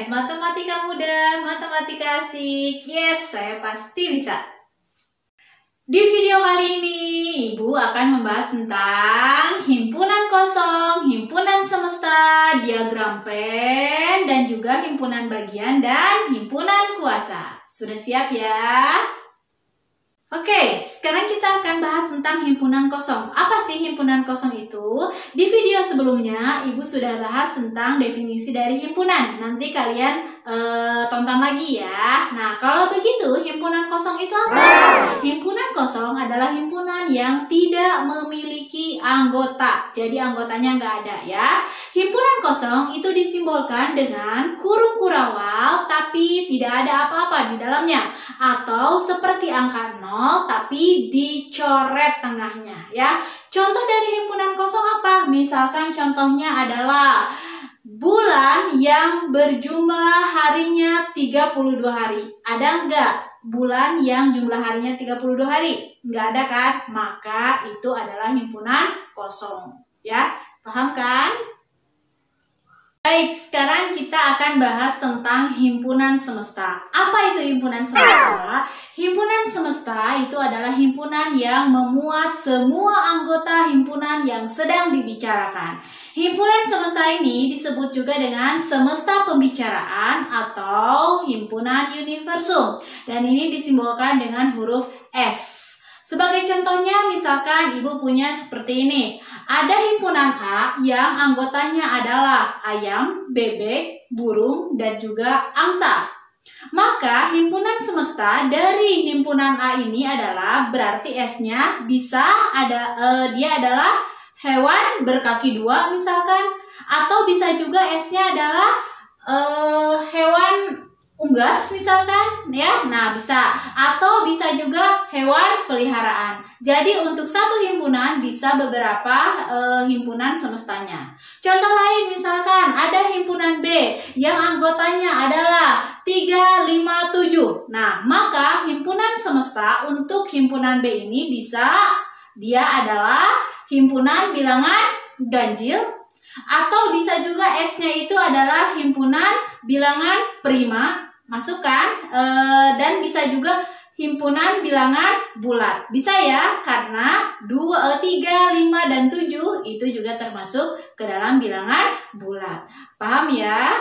Matematika mudah, matematika asik. Yes, saya pasti bisa. Di video kali ini, Ibu akan membahas tentang himpunan kosong, himpunan semesta, diagram Venn, dan juga himpunan bagian dan himpunan kuasa. Sudah siap ya? Oke, sekarang kita akan bahas tentang himpunan kosong. Apa sih himpunan kosong itu? Di video sebelumnya, Ibu sudah bahas tentang definisi dari himpunan. Nanti kalian tonton lagi ya. Nah, kalau begitu, himpunan kosong itu apa? Himpunan kosong adalah himpunan yang tidak memiliki anggota. Jadi anggotanya nggak ada ya. Himpunan kosong itu disimbolkan dengan kurung kurawal, tapi tidak ada apa-apa di dalamnya. Atau seperti angka 0 tapi dicoret tengahnya ya. Contoh dari himpunan kosong apa? Misalkan contohnya adalah bulan yang berjumlah harinya 32 hari. Ada enggak bulan yang jumlah harinya 32 hari? Enggak ada kan? Maka itu adalah himpunan kosong ya. Paham kan? Baik, sekarang kita akan bahas tentang himpunan semesta. Apa itu himpunan semesta? Himpunan semesta itu adalah himpunan yang memuat semua anggota himpunan yang sedang dibicarakan. Himpunan semesta ini disebut juga dengan semesta pembicaraan atau himpunan universum. Dan ini disimbolkan dengan huruf S. Sebagai contohnya, misalkan Ibu punya seperti ini. Ada himpunan A yang anggotanya adalah ayam, bebek, burung, dan juga angsa. Maka himpunan semesta dari himpunan A ini adalah berarti S-nya bisa ada dia adalah hewan berkaki dua misalkan, atau bisa juga S-nya adalah hewan unggas misalkan ya. Nah, bisa, atau bisa juga hewan peliharaan. Jadi untuk satu himpunan bisa beberapa himpunan semestanya. Contoh lain misalkan ada himpunan B yang anggotanya adalah 3, 5, 7. Nah, maka himpunan semesta untuk himpunan B ini bisa dia adalah himpunan bilangan ganjil, atau bisa juga S-nya itu adalah himpunan bilangan prima, masukkan, dan bisa juga himpunan bilangan bulat. Bisa ya, karena 2, 3, 5, dan 7 itu juga termasuk ke dalam bilangan bulat. Paham ya?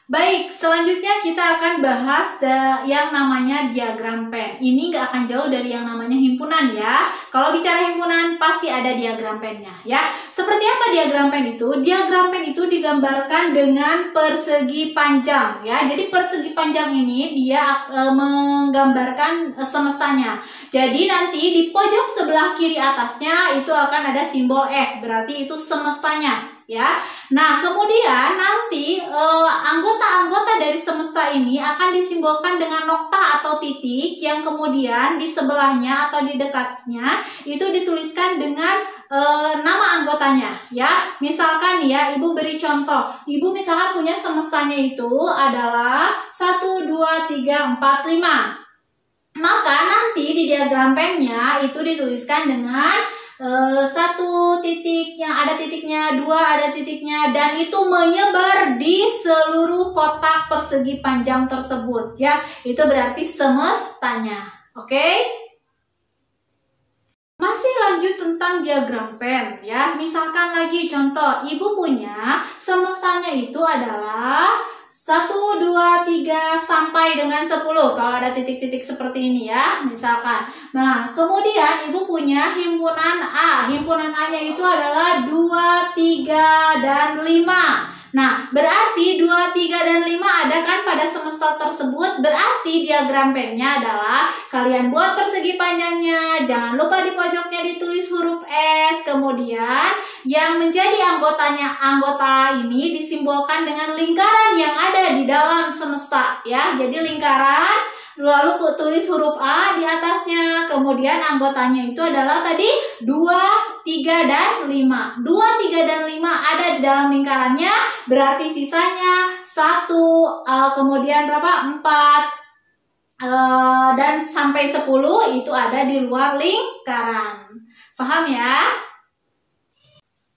Baik, selanjutnya kita akan bahas yang namanya diagram Venn. Ini nggak akan jauh dari yang namanya himpunan ya. Kalau bicara himpunan pasti ada diagram Venn-nya ya. Seperti apa diagram Venn itu? Diagram Venn itu digambarkan dengan persegi panjang ya. Jadi persegi panjang ini dia menggambarkan semestanya. Jadi nanti di pojok sebelah kiri atasnya itu akan ada simbol S, berarti itu semestanya ya. Nah, kemudian nanti anggota-anggota dari semesta ini akan disimbolkan dengan nokta atau titik yang kemudian di sebelahnya atau di dekatnya itu dituliskan dengan nama anggotanya ya. Misalkan ya, Ibu beri contoh. Ibu misalkan punya semestanya itu adalah 1, 2, 3, 4, 5. Maka nanti di diagram Venn-nya itu dituliskan dengan 1 titik yang ada titiknya, 2 ada titiknya, dan itu menyebar di seluruh kotak persegi panjang tersebut ya. Itu berarti semestanya. Oke? Masih lanjut tentang diagram Venn ya. Misalkan lagi contoh, Ibu punya semestanya itu adalah 1, 2, 3 sampai dengan 10 kalau ada titik-titik seperti ini ya misalkan. Nah, kemudian Ibu punya himpunan A. Himpunan A-nya itu adalah 2, 3, dan 5. Nah, berarti 2, 3, dan 5 ada kan pada semesta tersebut. Berarti diagram Venn-nya adalah kalian buat persegi panjangnya. Jangan lupa di pojoknya ditulis huruf S. Kemudian yang menjadi anggota ini disimbolkan dengan lingkaran yang ada di dalam semesta ya. Jadi lingkaran, lalu tulis huruf A di atasnya. Kemudian anggotanya itu adalah tadi 2, 3, dan 5. 2, 3, dan 5 ada di dalam lingkarannya. Berarti sisanya 1, kemudian berapa? 4, dan sampai 10 itu ada di luar lingkaran. Paham ya?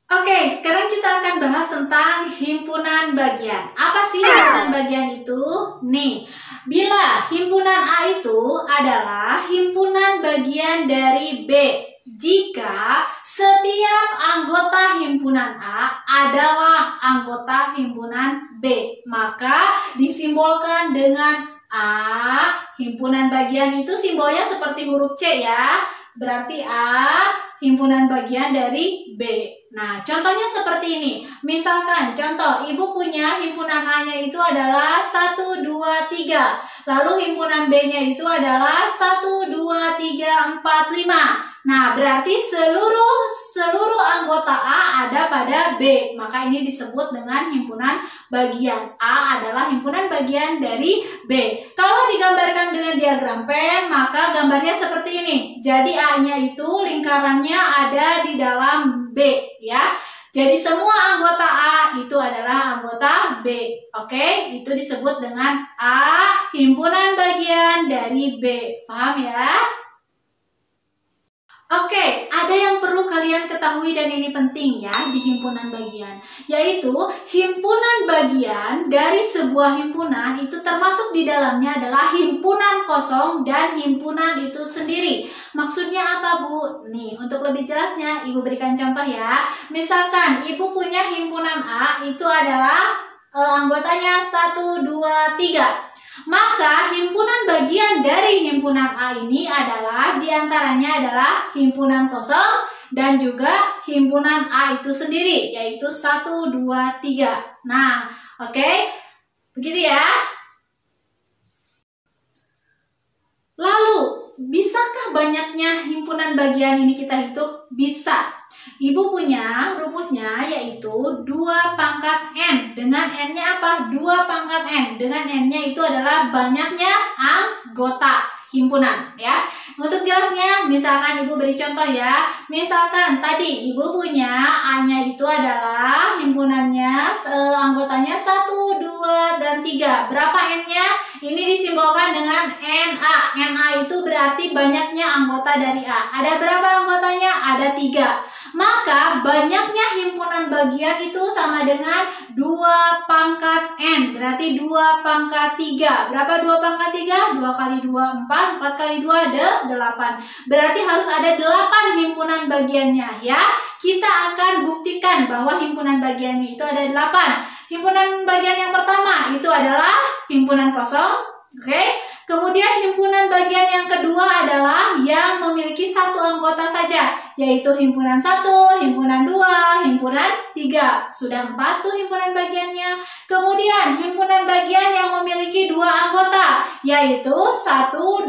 Oke, sekarang kita akan bahas tentang tentang himpunan bagian. Apa sih himpunan bagian itu? Nih, bila himpunan A itu adalah himpunan bagian dari B, jika setiap anggota himpunan A adalah anggota himpunan B, maka disimbolkan dengan A. Himpunan bagian itu simbolnya seperti huruf C ya. Berarti A himpunan bagian dari B. Nah, contohnya seperti ini. Misalkan contoh, ibu punya himpunan A-nya itu adalah 1, 2, 3. Lalu himpunan B-nya itu adalah 1, 2, 3, 4, 5. Nah, berarti seluruh anggota A ada pada B. Maka ini disebut dengan himpunan bagian. A adalah himpunan bagian dari B. Kalau digambarkan dengan diagram pen, maka gambarnya seperti ini. Jadi A-nya itu lingkarannya ada di dalam B ya. Jadi semua anggota A itu adalah anggota B. Oke, itu disebut dengan A himpunan bagian dari B. Paham ya? Oke, ada yang perlu kalian ketahui dan ini penting ya di himpunan bagian, yaitu himpunan bagian dari sebuah himpunan itu termasuk di dalamnya adalah himpunan kosong dan himpunan itu sendiri. Maksudnya apa, Bu? Nih, untuk lebih jelasnya Ibu berikan contoh ya. Misalkan Ibu punya himpunan A itu adalah anggotanya 1, 2, 3. Maka himpunan bagian dari himpunan A ini adalah diantaranya adalah himpunan kosong dan juga himpunan A itu sendiri, yaitu 1, 2, 3. Nah, oke, begitu ya. Lalu, bisakah banyaknya himpunan bagian ini kita hitung? Bisa. Ibu punya rumusnya yaitu 2 pangkat N. Dengan N-nya apa? 2 pangkat N. Dengan N-nya itu adalah banyaknya anggota himpunan ya. Untuk jelasnya, misalkan Ibu beri contoh ya. Misalkan tadi Ibu punya A-nya itu adalah himpunannya anggotanya 1, 2, dan 3. Berapa N-nya? Ini disimbolkan dengan NA. NA itu berarti banyaknya anggota dari A. Ada berapa anggotanya? Ada 3. Maka banyaknya himpunan bagian itu sama dengan 2 pangkat N. Berarti 2 pangkat 3. Berapa 2 pangkat 3? 2 kali 2, 4. 4 kali 2 ada 8. Berarti harus ada 8 himpunan bagiannya ya. Kita akan buktikan bahwa himpunan bagiannya itu ada 8. Himpunan bagian yang pertama itu adalah himpunan kosong. Oke. Kemudian himpunan bagian yang kedua adalah yang memiliki 1 anggota saja, yaitu himpunan 1, himpunan 2, himpunan 3. Sudah 4 tuh himpunan bagiannya. Kemudian himpunan bagian yang memiliki 2 anggota, yaitu 1, 2,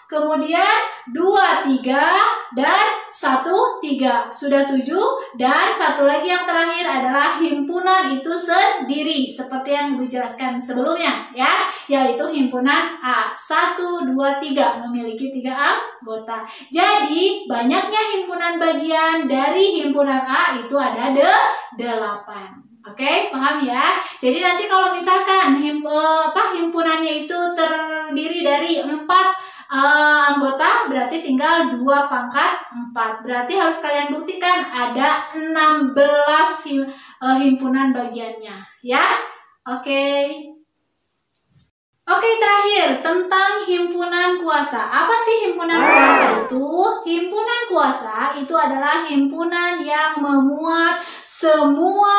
kemudian 2, 3, dan 1, 3. Sudah 7. Dan satu lagi yang terakhir adalah himpunan itu sendiri, seperti yang Ibu jelaskan sebelumnya ya, yaitu himpunan A. 1, 2, 3 memiliki 3 anggota. Jadi banyaknya himpunan bagian dari himpunan A itu ada 8. Oke, paham ya? Jadi nanti kalau misalkan himpunannya itu terdiri dari 4 anggota, berarti tinggal 2 pangkat 4. Berarti harus kalian buktikan ada 16 himpunan bagiannya ya. Oke, terakhir tentang himpunan kuasa. Apa sih himpunan kuasa itu? Himpunan kuasa itu adalah himpunan yang memuat semua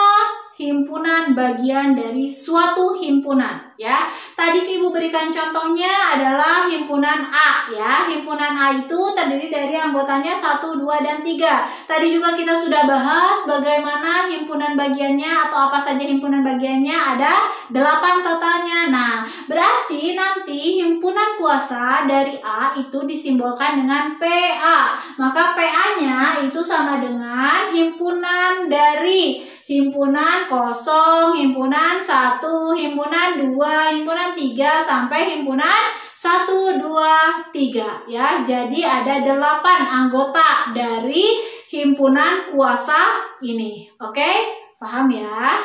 himpunan bagian dari suatu himpunan ya. Tadi Ibu berikan contohnya adalah himpunan A ya. Himpunan A itu terdiri dari anggotanya 1, 2, dan 3. Tadi juga kita sudah bahas bagaimana himpunan bagiannya atau apa saja himpunan bagiannya, ada 8 totalnya. Nah, berarti nanti himpunan kuasa dari A itu disimbolkan dengan PA. Maka PA-nya itu sama dengan himpunan dari himpunan kosong, himpunan 1, himpunan 2, himpunan 3, sampai himpunan 1, 2, 3 ya. Jadi ada 8 anggota dari himpunan kuasa ini. Oke, paham ya?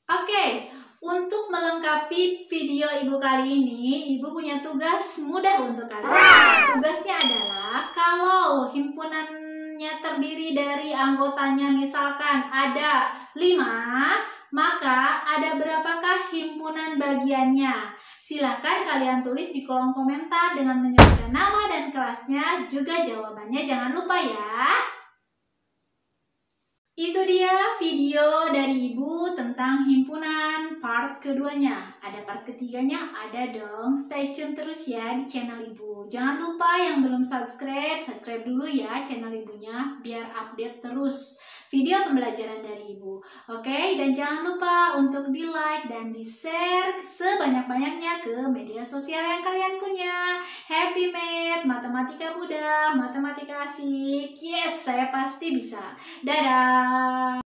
Oke, untuk melengkapi video Ibu kali ini, Ibu punya tugas mudah untuk kalian. Tugasnya adalah kalau himpunannya himpunannya terdiri dari anggotanya, misalkan ada 5, maka ada berapakah himpunan bagiannya? Silahkan kalian tulis di kolom komentar dengan menyebutkan nama dan kelasnya, juga jawabannya jangan lupa ya. Itu dia video dari Ibu tentang himpunan part keduanya. Ada part ketiganya? Ada dong. Stay tune terus ya di channel Ibu. Jangan lupa yang belum subscribe, subscribe dulu ya channel Ibunya biar update terus video pembelajaran dari Ibu. Oke, dan jangan lupa untuk di like dan di share sebanyak-banyaknya ke media sosial yang kalian punya. Happy Math, matematika mudah, matematika asik. Yes, saya pasti bisa. Dadah!